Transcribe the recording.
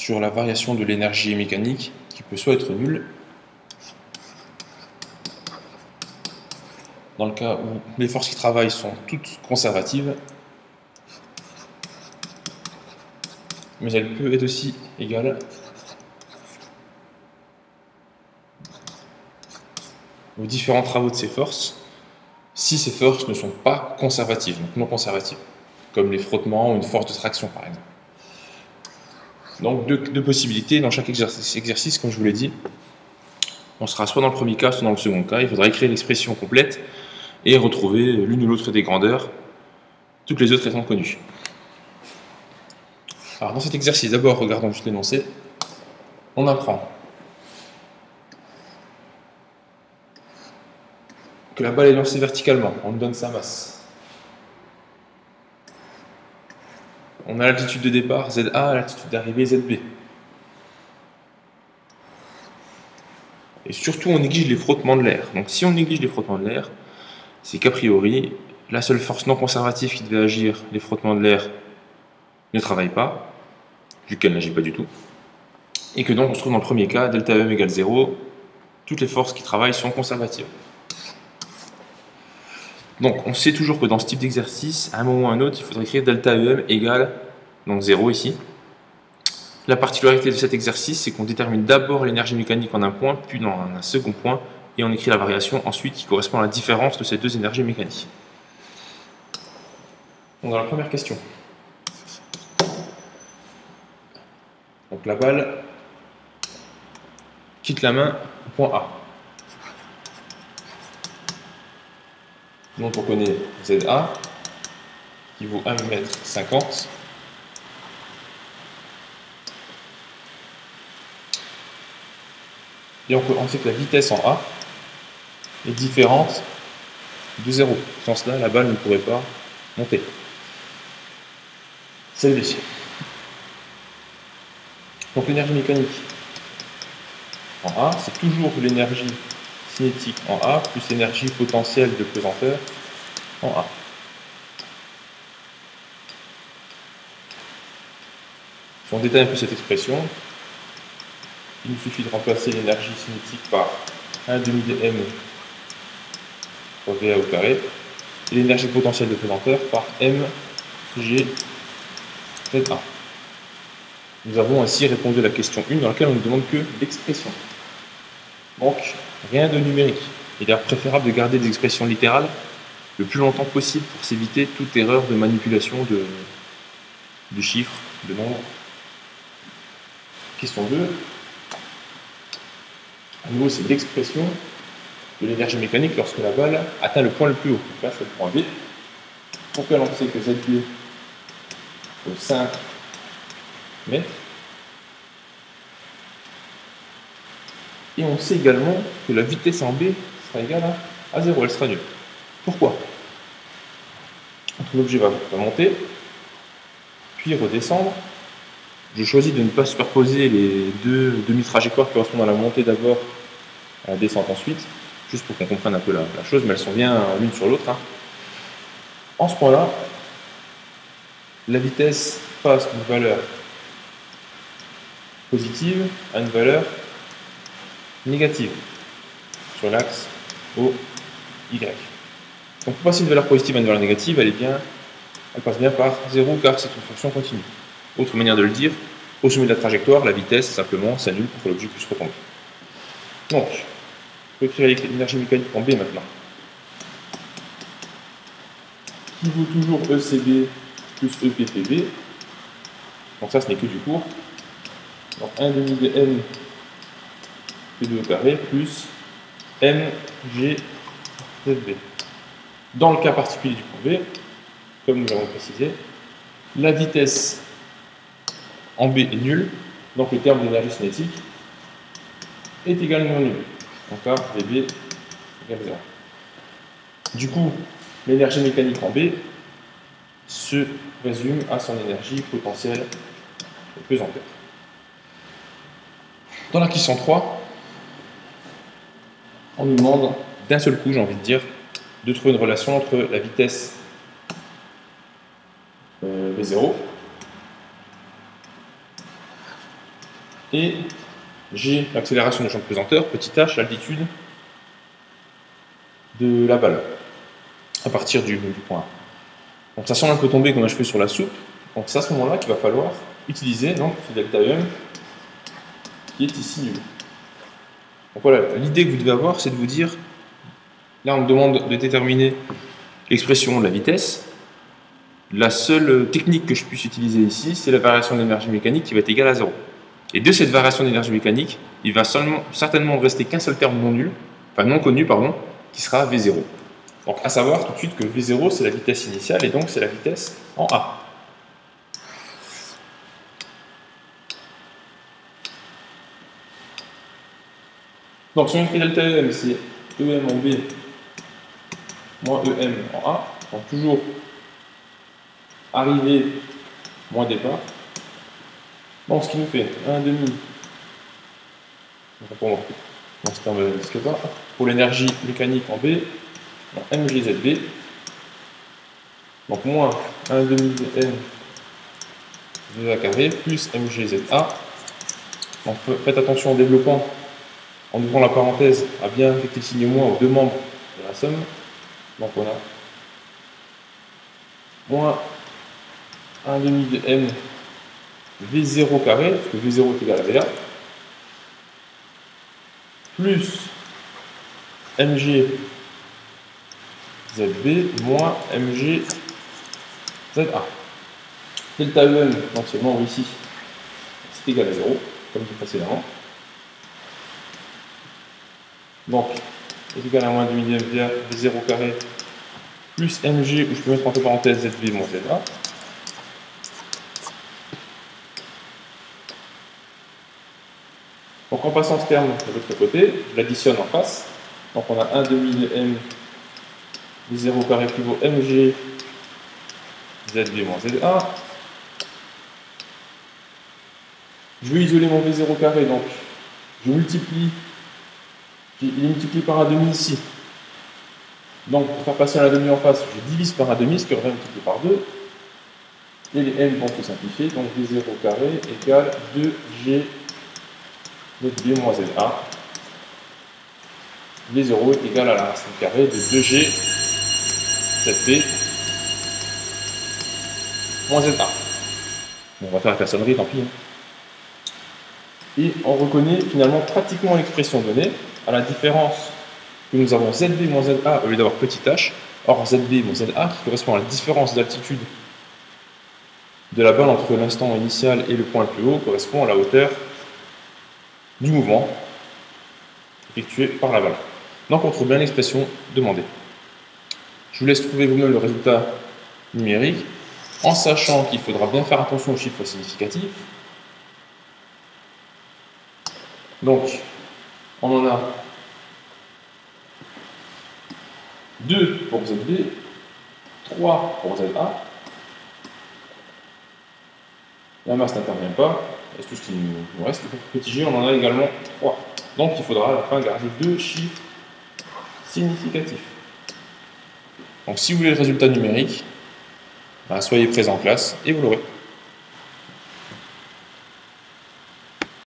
sur la variation de l'énergie mécanique qui peut soit être nulle, dans le cas où les forces qui travaillent sont toutes conservatives, mais elle peut être aussi égale aux différents travaux de ces forces si ces forces ne sont pas conservatives, donc non conservatives, comme les frottements ou une force de traction par exemple. Donc deux possibilités dans chaque exercice, comme je vous l'ai dit. On sera soit dans le premier cas, soit dans le second cas. Il faudra écrire l'expression complète et retrouver l'une ou l'autre des grandeurs, toutes les autres étant connues. Alors dans cet exercice, d'abord regardons juste l'énoncé. On apprend que la balle est lancée verticalement, on nous donne sa masse. On a l'altitude de départ ZA, l'altitude d'arrivée ZB. Et surtout, on néglige les frottements de l'air. Donc si on néglige les frottements de l'air, c'est qu'a priori, la seule force non conservative qui devait agir, les frottements de l'air, ne travaille pas, vu qu'elle n'agit pas du tout. Et que donc on se trouve dans le premier cas, delta EM égale 0, toutes les forces qui travaillent sont conservatives. Donc on sait toujours que dans ce type d'exercice, à un moment ou à un autre, il faudrait écrire delta EM égale donc 0 ici. La particularité de cet exercice, c'est qu'on détermine d'abord l'énergie mécanique en un point, puis dans un second point, et on écrit la variation ensuite qui correspond à la différence de ces deux énergies mécaniques. Donc dans la première question, donc la balle quitte la main au point A. Donc on connaît ZA qui vaut 1,50 m. Et on sait que la vitesse en A est différente de 0. Sans cela, la balle ne pourrait pas monter. C'est ici. Donc l'énergie mécanique en A, c'est toujours l'énergie cinétique en A plus l'énergie potentielle de pesanteur en A. Si on détaille un peu cette expression, il nous suffit de remplacer l'énergie cinétique par 1 demi de m fois VA au carré et l'énergie potentielle de pesanteur par mg ZA. Nous avons ainsi répondu à la question 1 dans laquelle on ne nous demande que l'expression. Donc, rien de numérique. Il est préférable de garder des expressions littérales le plus longtemps possible pour s'éviter toute erreur de manipulation de chiffres, de nombres. Question 2. À nouveau, c'est l'expression de l'énergie mécanique lorsque la balle atteint le point le plus haut. Donc là, c'est le point B. Pour que l'on sait que ZB vaut 5 mètres. Et on sait également que la vitesse en B sera égale à 0, elle sera nulle. Pourquoi? L'objet va monter, puis redescendre. Je choisis de ne pas superposer les deux demi-trajectoires qui correspondent à la montée d'abord, à la descente ensuite, juste pour qu'on comprenne un peu la chose, mais elles sont bien l'une sur l'autre. En ce point-là, la vitesse passe d'une valeur positive à une valeur négative sur l'axe OY. Donc pour passer d'une valeur positive à une valeur négative, elle passe bien par 0 car c'est une fonction continue. Autre manière de le dire, au sommet de la trajectoire, la vitesse simplement s'annule pour que l'objet puisse retomber. Donc, on peut écrire l'énergie mécanique en B maintenant, qui vaut toujours ECB plus EPPB. Donc ça, ce n'est que du cours. Donc 1 demi de m P2 au carré plus mg ZB. Dans le cas particulier du point B, comme nous l'avons précisé, la vitesse en B est nulle, donc le terme d'énergie cinétique est également nul. Donc là, VB égale 0. Du coup, l'énergie mécanique en B se résume à son énergie potentielle de pesanteur. Dans la question 3, on nous demande d'un seul coup, j'ai envie de dire, de trouver une relation entre la vitesse V0 Et j'ai l'accélération du champ de pesanteur, petit h, l'altitude de la balle, à partir du point A. Donc ça semble un peu tomber comme un cheveu sur la soupe. Donc c'est à ce moment-là qu'il va falloir utiliser donc, ce delta EM qui est ici nul. Donc voilà, l'idée que vous devez avoir, c'est de vous dire, là on me demande de déterminer l'expression de la vitesse. La seule technique que je puisse utiliser ici, c'est la variation d'énergie mécanique qui va être égale à 0. Et de cette variation d'énergie mécanique, il va certainement rester qu'un seul terme non connu, qui sera V0. Donc à savoir tout de suite que V0 c'est la vitesse initiale et donc c'est la vitesse en A. Donc si on écrit delta EM, c'est EM en B moins EM en A. Donc toujours arrivée moins départ. Donc ce qui nous fait 1,5. Dans ce terme n'existe pas. Pour l'énergie mécanique en B, mgzb. Donc moins 1,5 N de A carré plus mgza. Donc faites attention en développant, en ouvrant la parenthèse, à bien affecter le signe moins aux deux membres de la somme. Donc on a moins 1,5 de n v0 carré, parce que v0 est égal à va, plus mg zb moins mg za. Delta EM, donc c'est le membre ici, c'est égal à 0, comme dit précédemment. Donc, est égal à moins 1,5 v0 carré plus mg, où je peux mettre entre parenthèses zb moins za. Donc en passant ce terme de l'autre côté, je l'additionne en face. Donc on a 1,5 de m v0 carré qui vaut mg zb moins za. Je vais isoler mon v0 carré, donc je multiplie, il est multiplié par 1,5 ici. Donc pour faire passer un 1,5 en face, je divise par 1,5, ce qui revient multiplié par 2. Et les m vont se simplifier, donc v0 carré égale 2g zb moins za. V0 est égal à la racine carrée de 2g zb moins za. Bon, on va faire la personnerie, tant pis. Et on reconnaît finalement pratiquement l'expression donnée, à la différence que nous avons zb moins za au lieu d'avoir petit h. Or zb moins za, qui correspond à la différence d'altitude de la balle entre l'instant initial et le point le plus haut, correspond à la hauteur du mouvement effectué par la balle. Donc on trouve bien l'expression demandée. Je vous laisse trouver vous-même le résultat numérique, en sachant qu'il faudra bien faire attention aux chiffres significatifs. Donc, on en a 2 pour ZB, 3 pour ZA. La masse n'intervient pas, c'est tout ce qui nous reste. Pour petit g, on en a également 3. Donc il faudra à la fin garder 2 chiffres significatifs. Donc si vous voulez le résultat numérique, soyez présent en classe et vous l'aurez.